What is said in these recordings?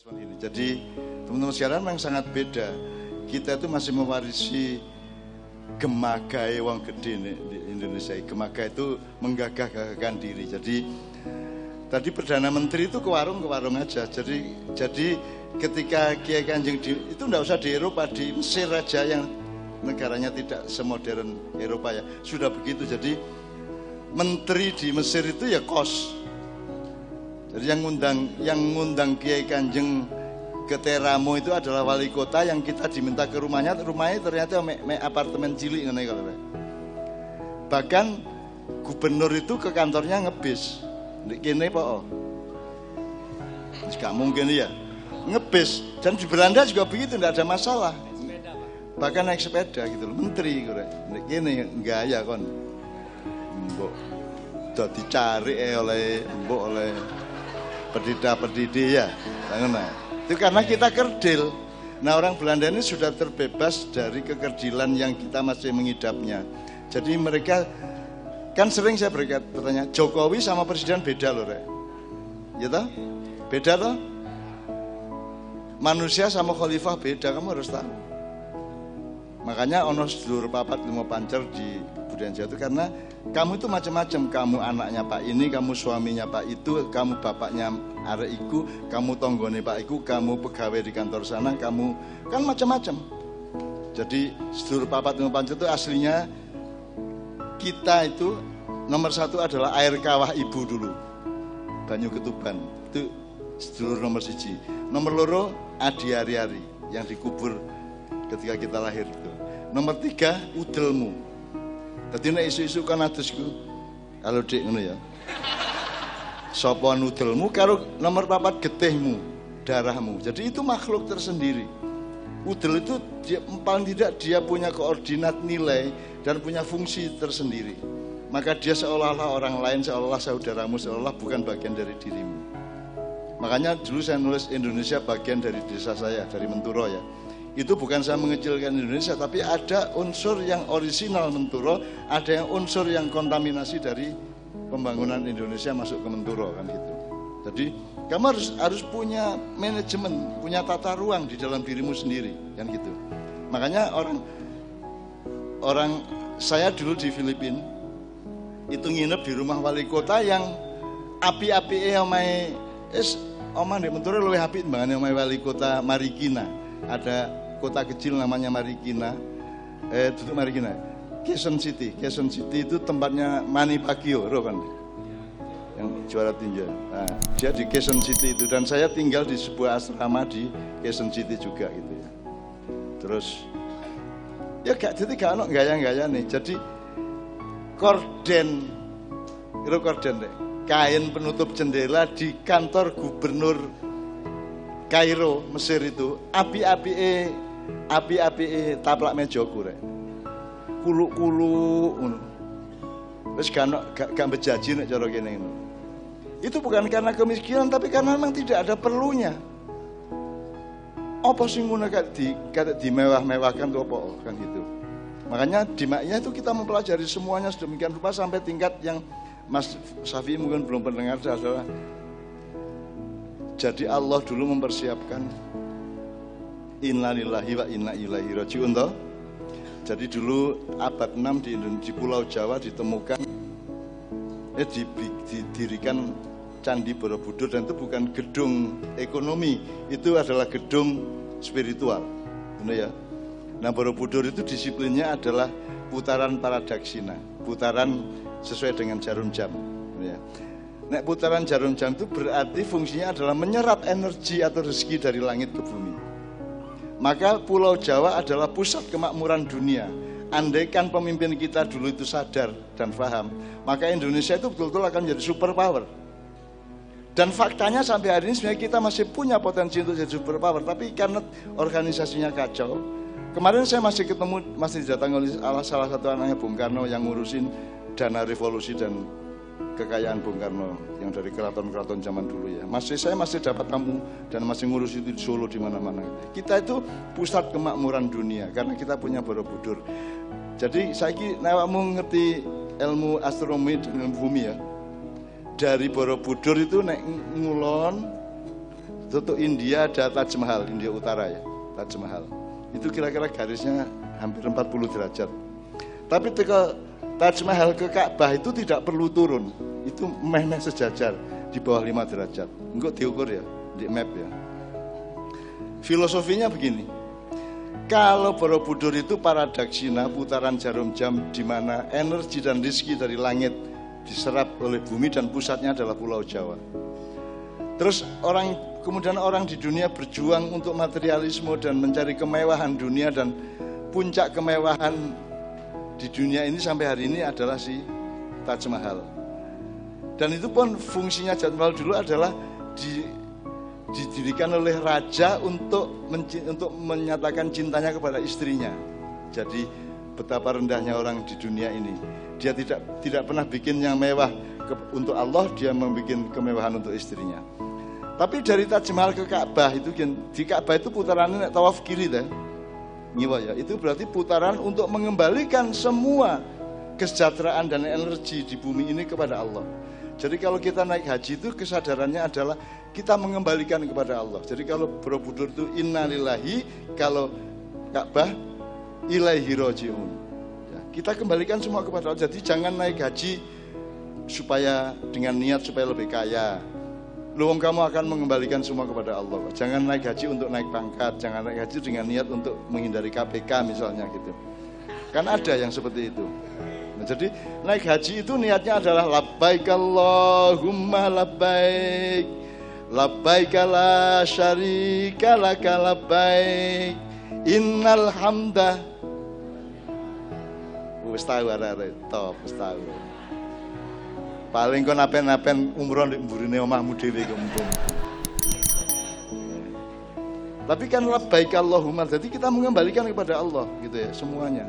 respon ini. Jadi teman-teman sekalian memang sangat beda. Kita itu masih mewarisi gemagai wong gede di Indonesia. Gemagai itu menggagah-gagahkan diri. Jadi tadi Perdana Menteri itu ke warung aja. Jadi ketika Kiai Kanjeng itu enggak usah di Eropa, di Mesir aja yang negaranya tidak semodern Eropa ya. Sudah begitu. Jadi menteri di Mesir itu ya kos. Jadi yang ngundang Kiai Kanjeng ke Teramo itu adalah wali kota yang kita diminta ke rumahnya ternyata apartemen cilik ngene kalau. Bahkan gubernur itu ke kantornya ngebis. Ndek kene po. Enggak mungkin ya. Ngebis dan di Belanda juga begitu, enggak ada masalah. Bahkan naik sepeda gitu loh, menteri kok. Ndek kene gaya kon. Mbok dadi cari oleh pendida ya. Nah, itu karena kita kerdil. Nah, orang Belanda ini sudah terbebas dari kekerdilan yang kita masih mengidapnya. Jadi mereka kan sering saya bertanya, Jokowi sama presiden beda loh, Rek. Ya toh? Beda toh? Manusia sama khalifah beda, kamu harus tahu. Makanya ono sedulur papat lima pancer di budaya Jawa itu karena kamu itu macam-macam. Kamu anaknya Pak ini, kamu suaminya Pak itu, kamu bapaknya arek iku, kamu tonggone Pak iku, kamu pegawai di kantor sana, kamu kan macam-macam. Jadi sedulur papat lima pancer itu aslinya kita itu nomor satu adalah air kawah ibu dulu, banyu ketuban itu sedulur nomor siji. Nomor loro adi ari-ari yang dikubur ketika kita lahir itu. Nomor tiga udelmu. Tadi nek isu-isu kan adusku. Kalau dik ngono ya. Sapa udelmu karo nomor papat getihmu, darahmu. Jadi itu makhluk tersendiri. Udel itu paling tidak dia punya koordinat nilai dan punya fungsi tersendiri. Maka dia seolah-olah orang lain, seolah-olah saudaramu, seolah-olah bukan bagian dari dirimu. Makanya dulu saya nulis Indonesia bagian dari desa saya, dari Menturo ya. Itu bukan saya mengecilkan Indonesia, tapi ada unsur yang orisinal Menturo, ada yang unsur yang kontaminasi dari pembangunan Indonesia masuk ke Menturo kan gitu. Jadi kamu harus punya manajemen, punya tata ruang di dalam dirimu sendiri kan gitu. Makanya orang saya dulu di Filipina itu nginep di rumah wali kota yang api-api omahe omah di Menturo luwih apik mbangane omahe wali kota Marikina. Ada kota kecil namanya Marikina, duduk Marikina, Quezon City itu tempatnya Manny Pacquiao, kan, yang juara tinju. Nah, dia di Quezon City itu dan saya tinggal di sebuah asrama di Quezon City juga gitu ya. Terus, ya jadi gak ono gaya-gaya nih. Jadi korden deh, kain penutup jendela di kantor gubernur Kairo, Mesir itu, api-api taplak mejoku rek. Kuluk-kuluk ngono. Wis gak bejaji nek cara kene ngono. Itu bukan karena kemiskinan tapi karena memang tidak ada perlunya. Apa sing ngono kate dimewah-mewahkan tuh apa kan gitu. Makanya di maknya itu kita mempelajari semuanya sedemikian rupa sampai tingkat yang Mas Safi mungkin belum pendengar adalah jadi Allah dulu mempersiapkan innalillahi wa inna ilaihi raji'un toh. Jadi dulu abad 6 di Pulau Jawa ditemukan didirikan Candi Borobudur dan itu bukan gedung ekonomi, itu adalah gedung spiritual. Benar ya? Nah, Borobudur itu disiplinnya adalah putaran paradaksina, putaran sesuai dengan jarum jam. Benar ya? Nek putaran jarum jam itu berarti fungsinya adalah menyerap energi atau rezeki dari langit ke bumi. Maka Pulau Jawa adalah pusat kemakmuran dunia. Andaikan pemimpin kita dulu itu sadar dan paham, maka Indonesia itu betul-betul akan menjadi superpower. Dan faktanya sampai hari ini sebenarnya kita masih punya potensi untuk jadi superpower, tapi karena organisasinya kacau. Kemarin saya masih didatangi oleh salah satu anaknya Bung Karno yang ngurusin dana revolusi dan kekayaan Bung Karno yang dari keraton-keraton zaman dulu ya. Saya masih dapat tamu dan masih ngurus itu di Solo di mana-mana. Kita itu pusat kemakmuran dunia karena kita punya Borobudur. Jadi saiki awakmu ngerti ilmu astronomi dan bumi ya. Dari Borobudur itu nek ngulon Untuk India ada Taj Mahal, India Utara ya, Taj Mahal. Itu kira-kira garisnya hampir 40 derajat. Tapi ke Taj Mahal ke Ka'bah itu tidak perlu turun. Itu meh-meh sejajar di bawah 5 derajat. Enggak diukur ya, di map ya. Filosofinya begini. Kalau Borobudur itu paradaksina, putaran jarum jam di mana energi dan rizki dari langit diserap oleh bumi dan pusatnya adalah Pulau Jawa. Terus kemudian orang di dunia berjuang untuk materialisme dan mencari kemewahan dunia, dan puncak kemewahan di dunia ini sampai hari ini adalah si Taj Mahal. Dan itu pun fungsinya Taj Mahal dulu adalah didirikan oleh raja untuk menyatakan cintanya kepada istrinya. Jadi betapa rendahnya orang di dunia ini. Dia tidak pernah bikin yang mewah untuk Allah, dia membuat kemewahan untuk istrinya. Tapi dari Taj Mahal ke Ka'bah itu, di Ka'bah itu putarannya tawaf kiri deh. Nyiwa ya, itu berarti putaran untuk mengembalikan semua kesejahteraan dan energi di bumi ini kepada Allah. Jadi kalau kita naik haji itu kesadarannya adalah kita mengembalikan kepada Allah. Jadi kalau Borobudur itu innalillahi, kalau Ka'bah ilaihi raji'un. Ya, kita kembalikan semua kepada Allah. Jadi jangan naik haji supaya dengan niat supaya lebih kaya. Luang kamu akan mengembalikan semua kepada Allah. Jangan naik haji untuk naik pangkat, jangan naik haji dengan niat untuk menghindari KPK misalnya gitu. Kan ada yang seperti itu. Nah, jadi naik haji itu niatnya adalah labbaik Allahumma labbaik, labbaik la syarika laka labbaik, innal hamda. Wis tahu arek top, wis tahu. Paling kon apen-apen umroh ndek mburine omahmu dhewe kok. Tapi kan labbaik Allahumma, jadi kita mengembalikan kepada Allah gitu ya semuanya.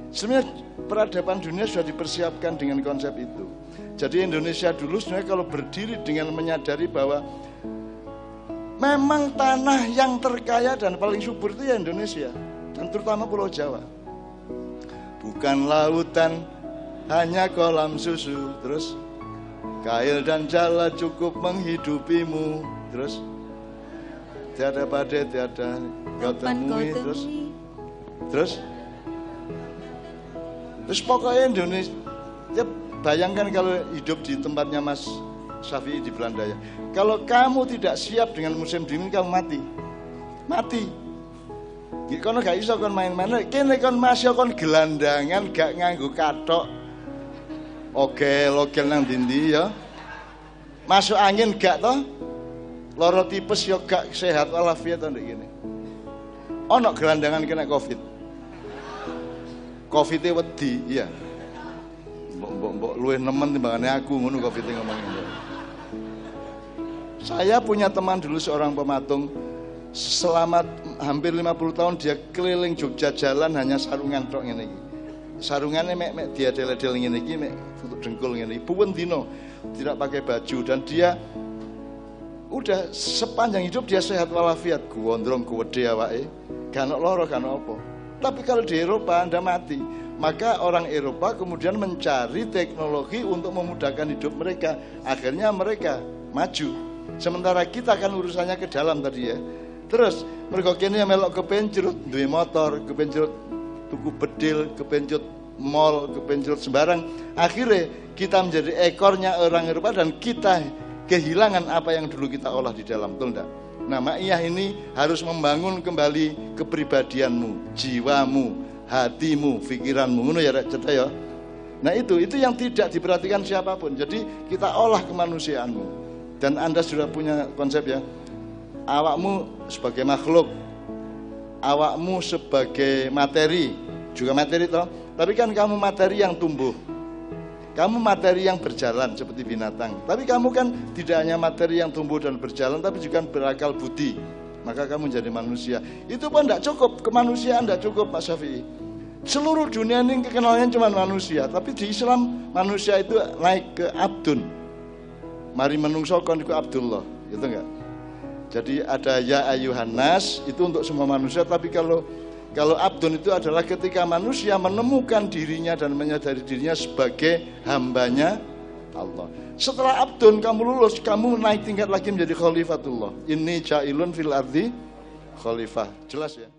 Sebenarnya peradaban dunia sudah dipersiapkan dengan konsep itu. Jadi Indonesia dulu sebenarnya kalau berdiri dengan menyadari bahwa memang tanah yang terkaya dan paling subur itu ya Indonesia, dan terutama Pulau Jawa. Bukan lautan, hanya kolam susu, terus kail dan jala cukup menghidupimu, terus tiada badai, tiada kau temui, terus pokoknya Indonesia. Ya bayangkan kalau hidup di tempatnya Mas Syafi'i di Belanda ya. Kalau kamu tidak siap dengan musim dingin, kamu mati. Kono gak iso kon main-main. Kene kon masih kon gelandangan, gak nganggo kathok. Ogel nang dindi ya. Masuk angin gak toh? Loro tipes ya gak sehat walafiat to ndek kene. Ono gelandangan kena Covid. Covid-e wedi, iya. Mbok luwih nemen timbangane aku ngono Covid-e ngomongin. Saya punya teman dulu seorang pematung, selama hampir 50 tahun dia keliling Jogja jalan hanya sarungan tok ngene iki. Sarungannya mek dia del-del ngene iki mek tutuk dengkul ngene iki. Puwen dino tidak pakai baju, dan dia udah sepanjang hidup dia sehat walafiat, gondrong gede awake, gak ono lara, gak ono apa. Tapi kalau di Eropa Anda mati, maka orang Eropa kemudian mencari teknologi untuk memudahkan hidup mereka. Akhirnya mereka maju. Sementara kita kan urusannya ke dalam tadi ya. Terus mereka kini melok kepencut, duwe motor, kepencut tuku bedil, kepencut mall, kepencut sembarang. Akhirnya kita menjadi ekornya orang Eropa dan kita kehilangan apa yang dulu kita olah di dalam, betul enggak? Nah, Ma'iyah ini harus membangun kembali kepribadianmu, jiwamu, hatimu, pikiranmu, ngono ya cerita ya. Nah itu yang tidak diperhatikan siapapun. Jadi kita olah kemanusiaanmu. Dan Anda sudah punya konsep ya. Awakmu sebagai makhluk, awakmu sebagai materi, juga materi toh. Tapi kan kamu materi yang tumbuh. Kamu materi yang berjalan seperti binatang. Tapi kamu kan tidak hanya materi yang tumbuh dan berjalan, tapi juga berakal budi. Maka kamu menjadi manusia. Itu pun tidak cukup, kemanusiaan tidak cukup Pak Syafi'i. Seluruh dunia ini kekenalnya cuma manusia. Tapi di Islam manusia itu naik ke abdun. Mari menungso kon iku Abdullah, gitu enggak? Jadi ada ya ayuhan nas, itu untuk semua manusia. Tapi kalau abdun itu adalah ketika manusia menemukan dirinya dan menyadari dirinya sebagai hambanya Allah. Setelah abdun kamu lulus, kamu naik tingkat lagi menjadi khalifatullah. Inni ja'ilun fil ardi khalifah. Jelas ya?